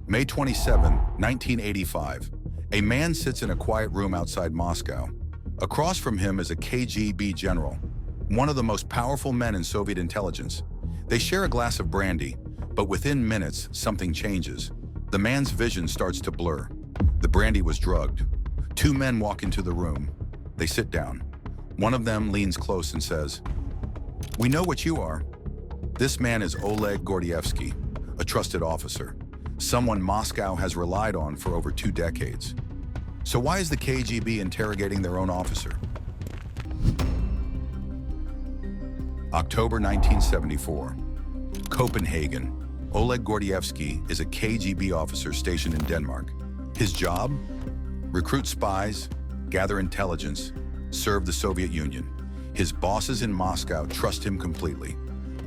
May 27, 1985. A man sits in a quiet room outside Moscow. Across from him is a KGB general, one of the most powerful men in Soviet intelligence. They share a glass of brandy, but within minutes, something changes. The man's vision starts to blur. The brandy was drugged. Two men walk into the room. They sit down. One of them leans close and says, "We know what you are." This man is Oleg Gordievsky, a trusted officer, someone Moscow has relied on for over 2 decades. So why is the KGB interrogating their own officer? October 1974, Copenhagen. Oleg Gordievsky is a KGB officer stationed in Denmark. His job? Recruit spies, gather intelligence, serve the Soviet Union. His bosses in Moscow trust him completely.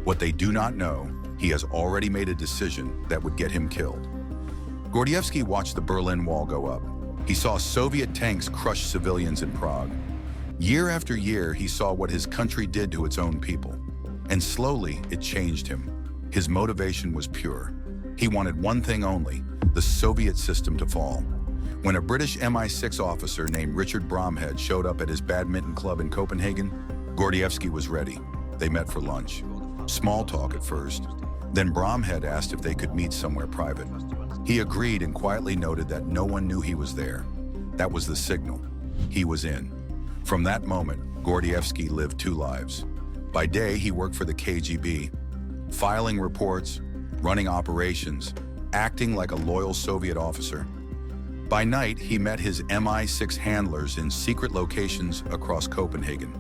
What they do not know, he has already made a decision that would get him killed. Gordievsky watched the Berlin Wall go up. He saw Soviet tanks crush civilians in Prague. Year after year, he saw what his country did to its own people. And slowly, it changed him. His motivation was pure. He wanted one thing only, the Soviet system to fall. When a British MI6 officer named Richard Bromhead showed up at his badminton club in Copenhagen, Gordievsky was ready. They met for lunch. Small talk at first. Then Bromhead asked if they could meet somewhere private. He agreed and quietly noted that no one knew he was there. That was the signal. He was in. From that moment, Gordievsky lived 2 lives. By day, he worked for the KGB, filing reports, running operations, acting like a loyal Soviet officer. By night, he met his MI6 handlers in secret locations across Copenhagen.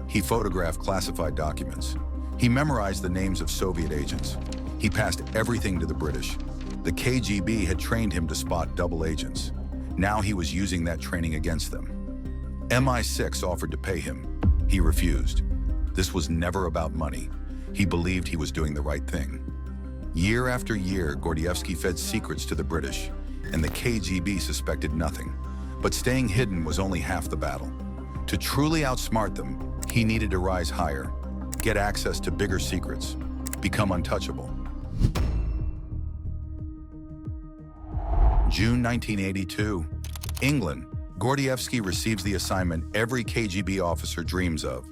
He photographed classified documents. He memorized the names of Soviet agents. He passed everything to the British. The KGB had trained him to spot double agents. Now he was using that training against them. MI6 offered to pay him. He refused. This was never about money. He believed he was doing the right thing. Year after year, Gordievsky fed secrets to the British, and the KGB suspected nothing. But staying hidden was only half the battle. To truly outsmart them, he needed to rise higher, get access to bigger secrets, become untouchable. June 1982, England. Gordievsky receives the assignment every KGB officer dreams of.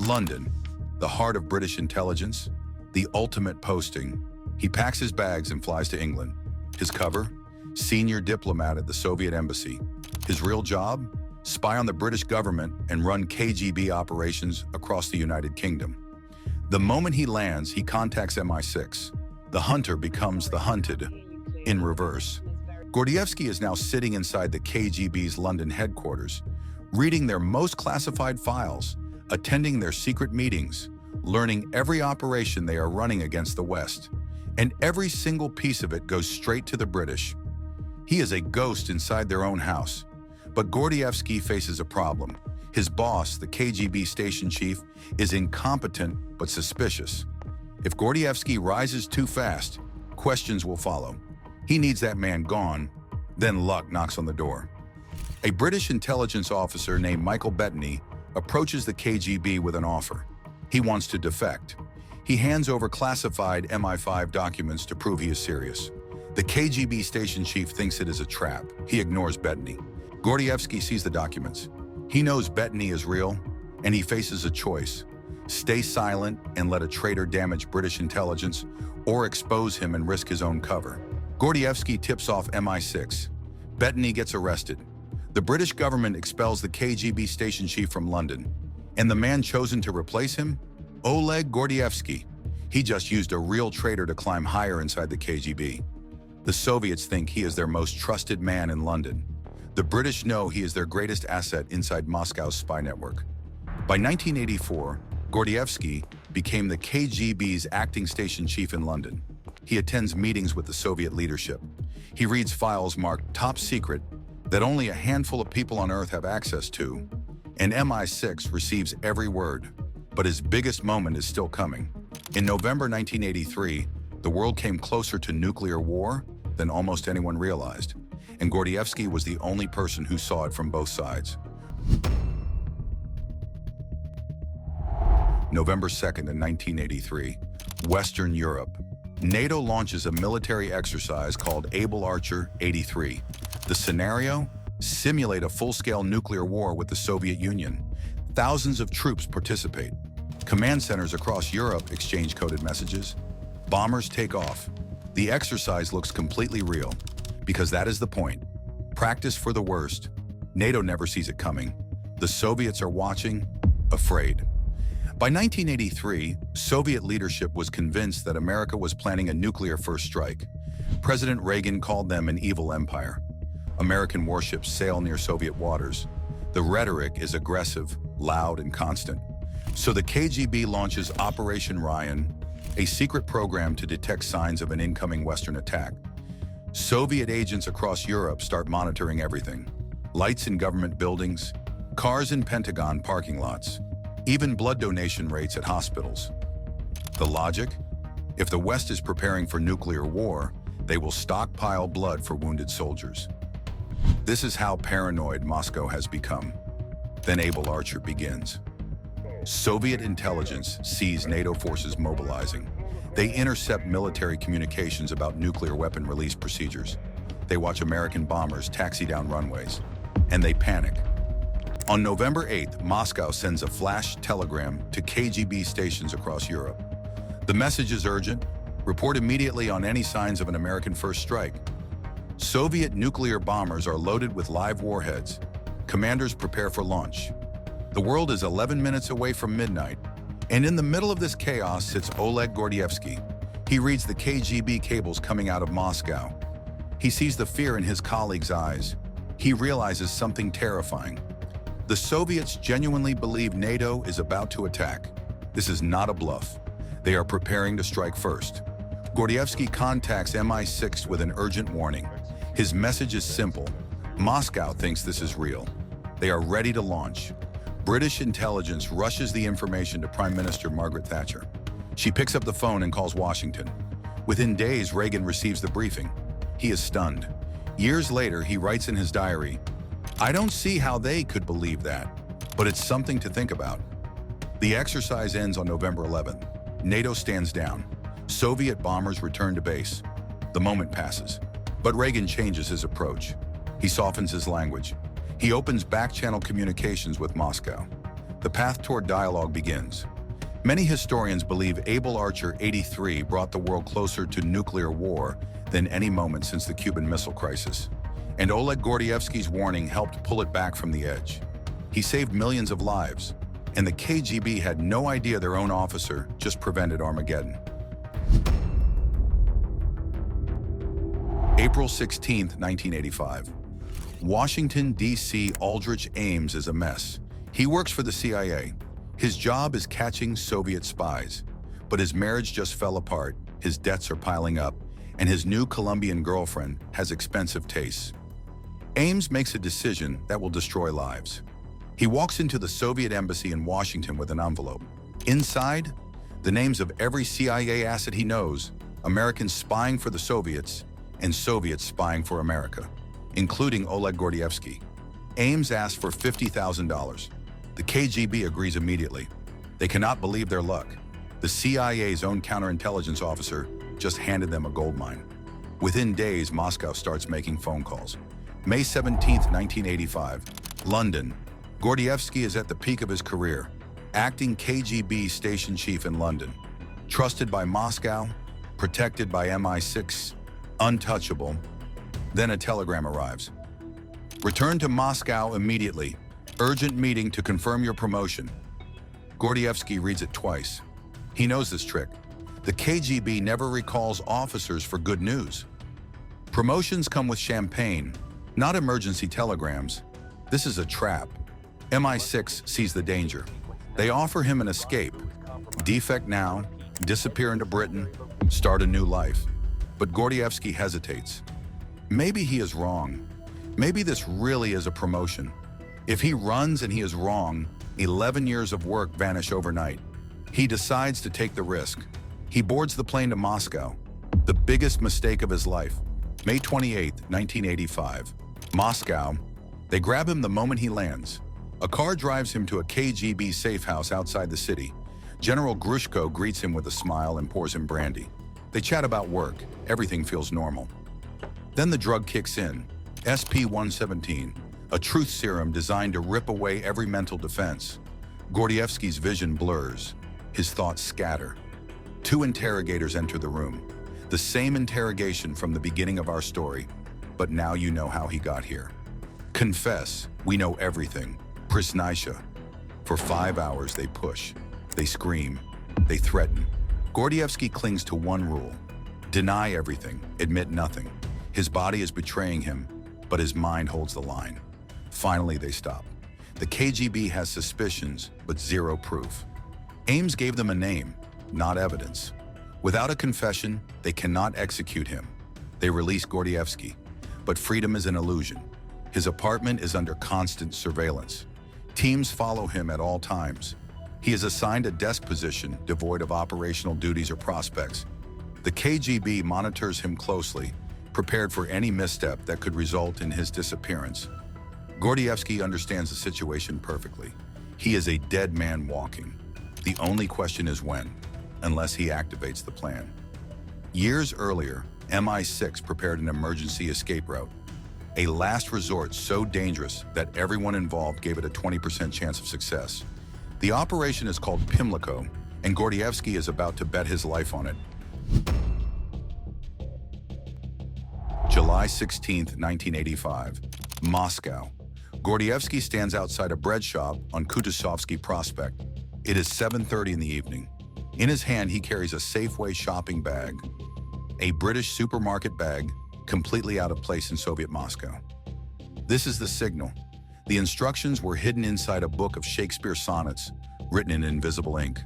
London, the heart of British intelligence, the ultimate posting. He packs his bags and flies to England. His cover? Senior diplomat at the Soviet embassy. His real job? Spy on the British government and run KGB operations across the United Kingdom. The moment he lands, he contacts MI6. The hunter becomes the hunted, in reverse. Gordievsky is now sitting inside the KGB's London headquarters, reading their most classified files, attending their secret meetings, learning every operation they are running against the West. And every single piece of it goes straight to the British. He is a ghost inside their own house. But Gordievsky faces a problem. His boss, the KGB station chief, is incompetent but suspicious. If Gordievsky rises too fast, questions will follow. He needs that man gone. Then luck knocks on the door. A British intelligence officer named Michael Bettany approaches the KGB with an offer. He wants to defect. He hands over classified MI5 documents to prove he is serious. The KGB station chief thinks it is a trap. He ignores Bettany. Gordievsky sees the documents. He knows Bettany is real, and he faces a choice. Stay silent and let a traitor damage British intelligence, or expose him and risk his own cover. Gordievsky tips off MI6. Bettany gets arrested. The British government expels the KGB station chief from London. And the man chosen to replace him? Oleg Gordievsky. He just used a real traitor to climb higher inside the KGB. The Soviets think he is their most trusted man in London. The British know he is their greatest asset inside Moscow's spy network. By 1984, Gordievsky became the KGB's acting station chief in London. He attends meetings with the Soviet leadership. He reads files marked top secret that only a handful of people on Earth have access to. And MI6 receives every word. But his biggest moment is still coming. In November 1983, the world came closer to nuclear war than almost anyone realized. And Gordievsky was the only person who saw it from both sides. November 2nd, 1983, Western Europe. NATO launches a military exercise called Able Archer 83. The scenario? Simulate a full-scale nuclear war with the Soviet Union. Thousands of troops participate. Command centers across Europe exchange coded messages. Bombers take off. The exercise looks completely real, because that is the point. Practice for the worst. NATO never sees it coming. The Soviets are watching, afraid. By 1983, Soviet leadership was convinced that America was planning a nuclear first strike. President Reagan called them an evil empire. American warships sail near Soviet waters. The rhetoric is aggressive, loud, and constant. So the KGB launches Operation Ryan, a secret program to detect signs of an incoming Western attack. Soviet agents across Europe start monitoring everything. Lights in government buildings, cars in Pentagon parking lots, even blood donation rates at hospitals. The logic? If the West is preparing for nuclear war, they will stockpile blood for wounded soldiers. This is how paranoid Moscow has become. Then Able Archer begins. Soviet intelligence sees NATO forces mobilizing. They intercept military communications about nuclear weapon release procedures. They watch American bombers taxi down runways, and they panic. On November 8th, Moscow sends a flash telegram to KGB stations across Europe. The message is urgent. Report immediately on any signs of an American first strike. Soviet nuclear bombers are loaded with live warheads. Commanders prepare for launch. The world is 11 minutes away from midnight, and in the middle of this chaos sits Oleg Gordievsky. He reads the KGB cables coming out of Moscow. He sees the fear in his colleagues' eyes. He realizes something terrifying. The Soviets genuinely believe NATO is about to attack. This is not a bluff. They are preparing to strike first. Gordievsky contacts MI6 with an urgent warning. His message is simple. Moscow thinks this is real. They are ready to launch. British intelligence rushes the information to Prime Minister Margaret Thatcher. She picks up the phone and calls Washington. Within days, Reagan receives the briefing. He is stunned. Years later, he writes in his diary, "I don't see how they could believe that, but it's something to think about." The exercise ends on November 11th. NATO stands down. Soviet bombers return to base. The moment passes, but Reagan changes his approach. He softens his language. He opens back-channel communications with Moscow. The path toward dialogue begins. Many historians believe Able Archer 83 brought the world closer to nuclear war than any moment since the Cuban Missile Crisis. And Oleg Gordievsky's warning helped pull it back from the edge. He saved millions of lives, and the KGB had no idea their own officer just prevented Armageddon. April 16, 1985. Washington, D.C. Aldrich Ames is a mess. He works for the CIA. His job is catching Soviet spies. But his marriage just fell apart, his debts are piling up, and his new Colombian girlfriend has expensive tastes. Ames makes a decision that will destroy lives. He walks into the Soviet embassy in Washington with an envelope. Inside, the names of every CIA asset he knows, Americans spying for the Soviets, and Soviets spying for America, including Oleg Gordievsky. Ames asks for $50,000. The KGB agrees immediately. They cannot believe their luck. The CIA's own counterintelligence officer just handed them a gold mine. Within days, Moscow starts making phone calls. May 17, 1985, London. Gordievsky is at the peak of his career, acting KGB station chief in London. Trusted by Moscow, protected by MI6, untouchable. Then a telegram arrives. Return to Moscow immediately. Urgent meeting to confirm your promotion. Gordievsky reads it twice. He knows this trick. The KGB never recalls officers for good news. Promotions come with champagne, not emergency telegrams. This is a trap. MI6 sees the danger. They offer him an escape. Defect now, disappear into Britain, start a new life. But Gordievsky hesitates. Maybe he is wrong. Maybe this really is a promotion. If he runs and he is wrong, 11 years of work vanish overnight. He decides to take the risk. He boards the plane to Moscow, the biggest mistake of his life. May 28, 1985. Moscow. They grab him the moment he lands. A car drives him to a KGB safe house outside the city. General Grushko greets him with a smile and pours him brandy. They chat about work. Everything feels normal. Then the drug kicks in, SP-117, a truth serum designed to rip away every mental defense. Gordievsky's vision blurs. His thoughts scatter. Two interrogators enter the room. The same interrogation from the beginning of our story, but now you know how he got here. Confess, we know everything. Prisnaisha. For 5 hours they push. They scream. They threaten. Gordievsky clings to one rule. Deny everything, admit nothing. His body is betraying him, but his mind holds the line. Finally, they stop. The KGB has suspicions, but zero proof. Ames gave them a name, not evidence. Without a confession, they cannot execute him. They release Gordievsky, but freedom is an illusion. His apartment is under constant surveillance. Teams follow him at all times. He is assigned a desk position devoid of operational duties or prospects. The KGB monitors him closely, prepared for any misstep that could result in his disappearance. Gordievsky understands the situation perfectly. He is a dead man walking. The only question is when, unless he activates the plan. Years earlier, MI6 prepared an emergency escape route, a last resort so dangerous that everyone involved gave it a 20% chance of success. The operation is called PIMLICO, and Gordievsky is about to bet his life on it. July 16, 1985, Moscow. Gordievsky stands outside a bread shop on Kutuzovsky Prospect. It is 7:30 in the evening. In his hand, he carries a Safeway shopping bag, a British supermarket bag, completely out of place in Soviet Moscow. This is the signal. The instructions were hidden inside a book of Shakespeare sonnets, written in invisible ink.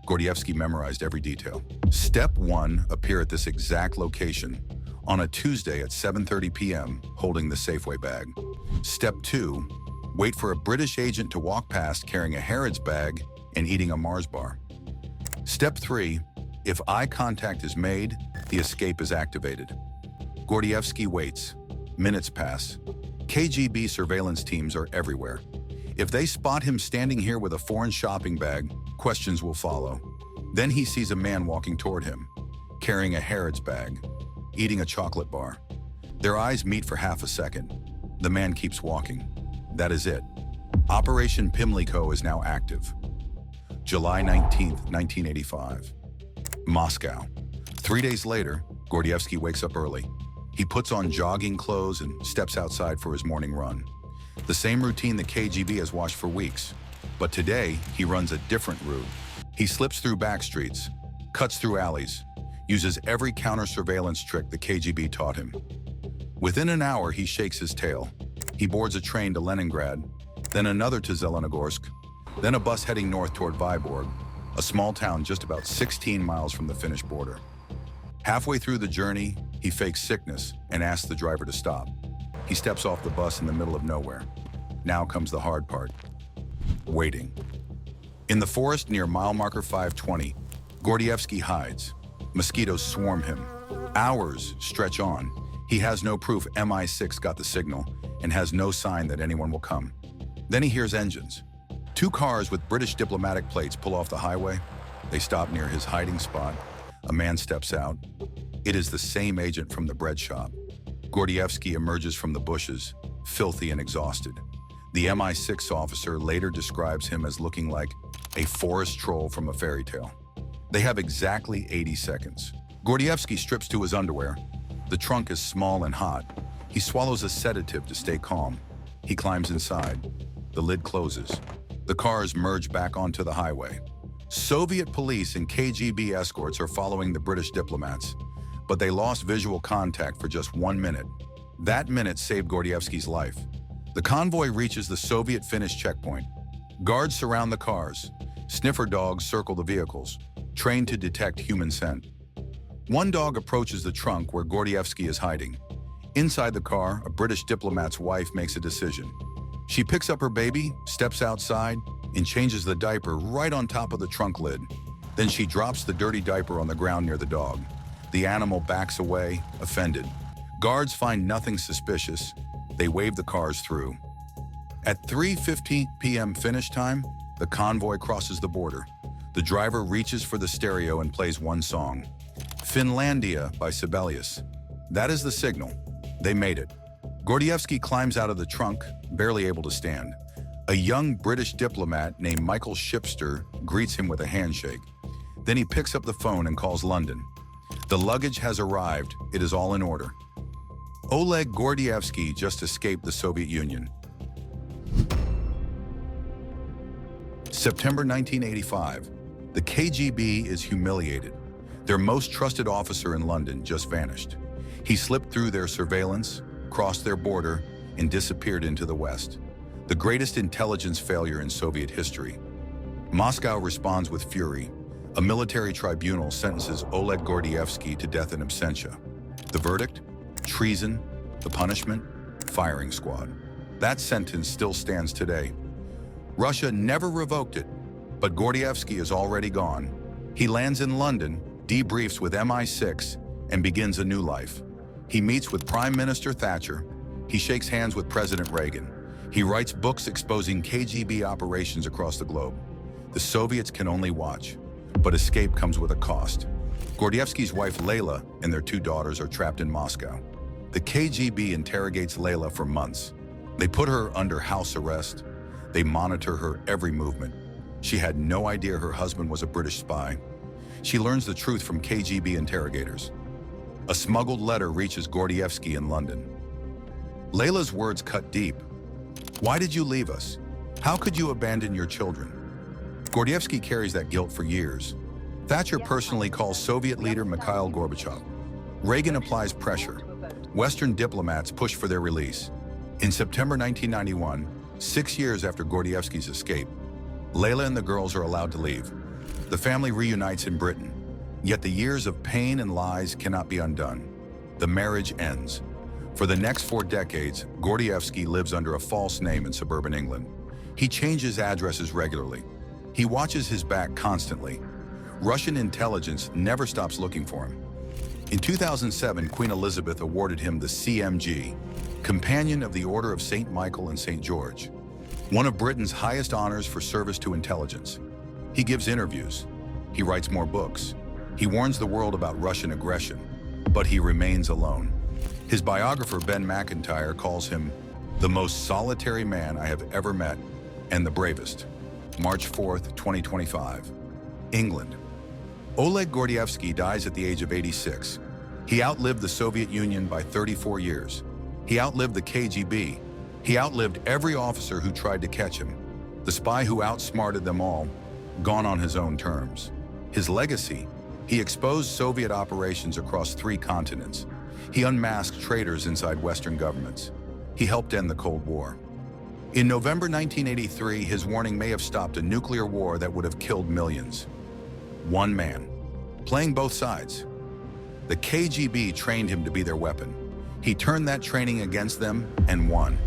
Gordievsky memorized every detail. Step 1, appear at this exact location on a Tuesday at 7:30 p.m., holding the Safeway bag. Step 2, wait for a British agent to walk past carrying a Harrods bag and eating a Mars bar. Step 3, if eye contact is made, the escape is activated. Gordievsky waits. Minutes pass. KGB surveillance teams are everywhere. If they spot him standing here with a foreign shopping bag, questions will follow. Then he sees a man walking toward him, carrying a Harrods bag, eating a chocolate bar. Their eyes meet for half a second. The man keeps walking. That is it. Operation PIMLICO is now active. July 19, 1985. Moscow. 3 days later, Gordievsky wakes up early. He puts on jogging clothes and steps outside for his morning run. The same routine the KGB has watched for weeks. But today, he runs a different route. He slips through back streets, cuts through alleys, uses every counter-surveillance trick the KGB taught him. Within an hour, he shakes his tail. He boards a train to Leningrad, then another to Zelenogorsk, then a bus heading north toward Vyborg, a small town just about 16 miles from the Finnish border. Halfway through the journey, he fakes sickness and asks the driver to stop. He steps off the bus in the middle of nowhere. Now comes the hard part. Waiting. In the forest near mile marker 520, Gordievsky hides. Mosquitoes swarm him. Hours stretch on. He has no proof MI6 got the signal and has no sign that anyone will come. Then he hears engines. 2 cars with British diplomatic plates pull off the highway. They stop near his hiding spot. A man steps out. It is the same agent from the bread shop. Gordievsky emerges from the bushes, filthy and exhausted. The MI6 officer later describes him as looking like a forest troll from a fairy tale. They have exactly 80 seconds. Gordievsky strips to his underwear. The trunk is small and hot. He swallows a sedative to stay calm. He climbs inside. The lid closes. The cars merge back onto the highway. Soviet police and KGB escorts are following the British diplomats, but they lost visual contact for just 1 minute. That minute saved Gordievsky's life. The convoy reaches the Soviet-Finnish checkpoint. Guards surround the cars. Sniffer dogs circle the vehicles, trained to detect human scent. One dog approaches the trunk where Gordievsky is hiding. Inside the car, a British diplomat's wife makes a decision. She picks up her baby, steps outside, and changes the diaper right on top of the trunk lid. Then she drops the dirty diaper on the ground near the dog. The animal backs away, offended. Guards find nothing suspicious. They wave the cars through. At 3:50 p.m. Finnish time, the convoy crosses the border. The driver reaches for the stereo and plays one song. Finlandia by Sibelius. That is the signal. They made it. Gordievsky climbs out of the trunk, barely able to stand. A young British diplomat named Michael Shipster greets him with a handshake. Then he picks up the phone and calls London. The luggage has arrived. It is all in order. Oleg Gordievsky just escaped the Soviet Union. September 1985. The KGB is humiliated. Their most trusted officer in London just vanished. He slipped through their surveillance, crossed their border, and disappeared into the West. The greatest intelligence failure in Soviet history. Moscow responds with fury. A military tribunal sentences Oleg Gordievsky to death in absentia. The verdict? Treason. The punishment? Firing squad. That sentence still stands today. Russia never revoked it, but Gordievsky is already gone. He lands in London, debriefs with MI6, and begins a new life. He meets with Prime Minister Thatcher. He shakes hands with President Reagan. He writes books exposing KGB operations across the globe. The Soviets can only watch, but escape comes with a cost. Gordievsky's wife Layla and their 2 daughters are trapped in Moscow. The KGB interrogates Layla for months. They put her under house arrest. They monitor her every movement. She had no idea her husband was a British spy. She learns the truth from KGB interrogators. A smuggled letter reaches Gordievsky in London. Layla's words cut deep. Why did you leave us? How could you abandon your children? Gordievsky carries that guilt for years. Thatcher personally calls Soviet leader Mikhail Gorbachev. Reagan applies pressure. Western diplomats push for their release. In September 1991, 6 years after Gordievsky's escape, Layla and the girls are allowed to leave. The family reunites in Britain. Yet the years of pain and lies cannot be undone. The marriage ends. For the next 4 decades, Gordievsky lives under a false name in suburban England. He changes addresses regularly. He watches his back constantly. Russian intelligence never stops looking for him. In 2007, Queen Elizabeth awarded him the CMG, Companion of the Order of St. Michael and St. George, one of Britain's highest honors for service to intelligence. He gives interviews. He writes more books. He warns the world about Russian aggression, but he remains alone. His biographer, Ben McIntyre, calls him the most solitary man I have ever met and the bravest. March 4th, 2025. England. Oleg Gordievsky dies at the age of 86. He outlived the Soviet Union by 34 years. He outlived the KGB. He outlived every officer who tried to catch him. The spy who outsmarted them all, gone on his own terms. His legacy: he exposed Soviet operations across 3 continents. He unmasked traitors inside Western governments. He helped end the Cold War. In November 1983, his warning may have stopped a nuclear war that would have killed millions. One man, playing both sides. The KGB trained him to be their weapon. He turned that training against them and won.